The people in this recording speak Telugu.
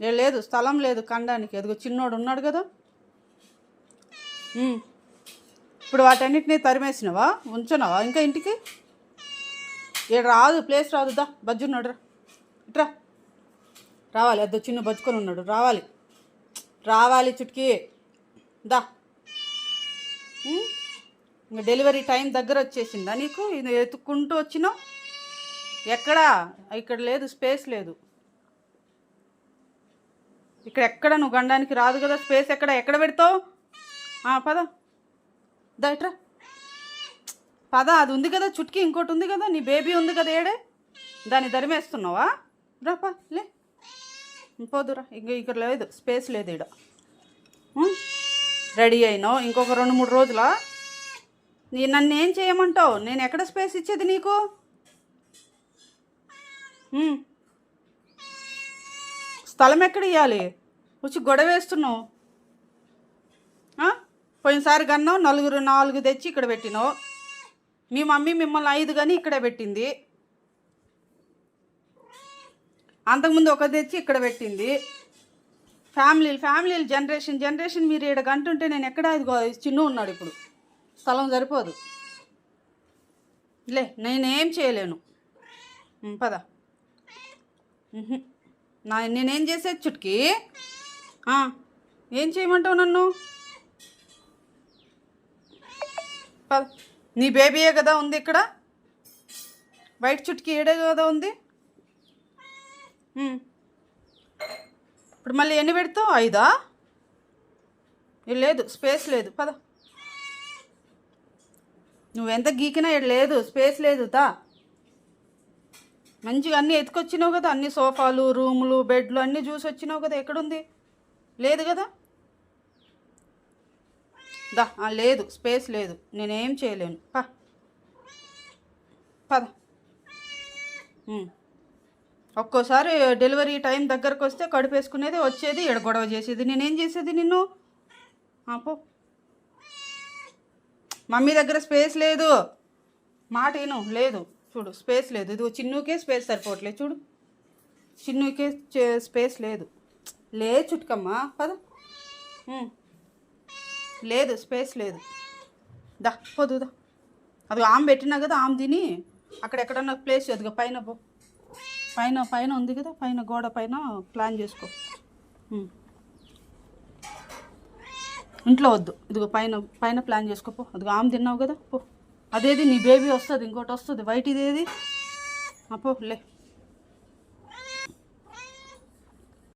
లేదు, స్థలం లేదు కనడానికి. అదిగో చిన్నోడు ఉన్నాడు కదా. ఇప్పుడు వాటన్నిటినీ తరిమేసినవా, ఉంచున్నావా ఇంకా ఇంటికి? ఇక్కడ రాదు, ప్లేస్ రాదు. దా బజ్జున్నాడు, రా ఇట్రా. రావాలి, అదో చిన్న బజ్జుకొని ఉన్నాడు. రావాలి చుట్కీ, దా. ఇంకా డెలివరీ టైం దగ్గర వచ్చేసిందా నీకు? ఇది ఎత్తుక్కుంటూ వచ్చినావు. ఎక్కడా? ఇక్కడ లేదు, స్పేస్ లేదు ఇక్కడ. ఎక్కడ నువ్వు గండానికి రాదు కదా, స్పేస్ ఎక్కడ పెడతావు? పద, దా ఇట్రా, పద. అది ఉంది కదా చుట్కీ, ఇంకోటి ఉంది కదా, నీ బేబీ ఉంది కదా ఏడే, దాన్ని దరిమేస్తున్నావా? రాపా, లే, పోదురా. ఇక్కడ లేదు, స్పేస్ లేదు ఇక్కడ. రెడీ అయినావు, ఇంకొక 2-3 రోజులా? నన్ను ఏం చేయమంటావు? నేను ఎక్కడ స్పేస్ ఇచ్చేది నీకు? స్థలం ఎక్కడ ఇవ్వాలి? వచ్చి గొడవ వేస్తున్నావు. పోయినసారి కన్నావు 4 తెచ్చి ఇక్కడ పెట్టినావు. మీ మమ్మీ మిమ్మల్ని 5 కానీ ఇక్కడే పెట్టింది. అంతకుముందు 1 తెచ్చి ఇక్కడ పెట్టింది. ఫ్యామిలీలు జనరేషన్ మీరు ఇక్కడ గంటుంటే నేను ఎక్కడ? ఇదిగో చిన్ను ఉన్నాడు, ఇప్పుడు స్థలం సరిపోదు. లే, నేనేం చేయలేను, పద. నేనేం చేసేది చుట్కీ? ఏం చేయమంటావు నన్ను? పద. నీ బేబీయే కదా ఉంది ఇక్కడ, వైట్ చుట్కీ ఏడే కదా ఉంది. ఇప్పుడు మళ్ళీ ఎన్ని పెడతావు? 5? లేదు, స్పేస్ లేదు, పద. నువ్వెంత గీకినా ఇక్కడ లేదు, స్పేస్ లేదు. తా, మంచిగా అన్నీ ఎత్తుకొచ్చినావు కదా, అన్ని సోఫాలు, రూములు, బెడ్లు అన్నీ చూసి వచ్చినావు కదా. ఎక్కడుంది? లేదు కదా. దా, లేదు, స్పేస్ లేదు, నేనేం చేయలేను. పద. ఒక్కోసారి డెలివరీ టైం దగ్గరకు వస్తే కడుపు వేసుకునేది, వచ్చేది ఇక్కడ గొడవ చేసేది. నేనేం చేసేది నిన్ను? పో. మమ్మీ దగ్గర స్పేస్ లేదు, మాట విను. లేదు, చూడు, స్పేస్ లేదు. ఇది చిన్నుకే స్పేస్ సరిపోవట్లేదు, చూడు, చిన్నుకే స్పేస్ లేదు. చుట్కమ్మా, పద. లేదు, స్పేస్ లేదు. దా, పోదు, దా. అది ఆమె పెట్టినా కదా, ఆమె తిని అక్కడెక్కడన్నా ప్లేస్ అదిగా పైన పో. పైన ఉంది కదా, పైన గోడ పైన ప్లాన్ చేసుకో. ఇంట్లో వద్దు, ఇదిగో పైన ప్లాన్ చేసుకోపో. అదిగో ఆమె తిన్నావు కదా, పో. అదేది నీ బేబీ వస్తుంది, ఇంకోటి వస్తుంది వైట్, ఇదేది? పో, లే.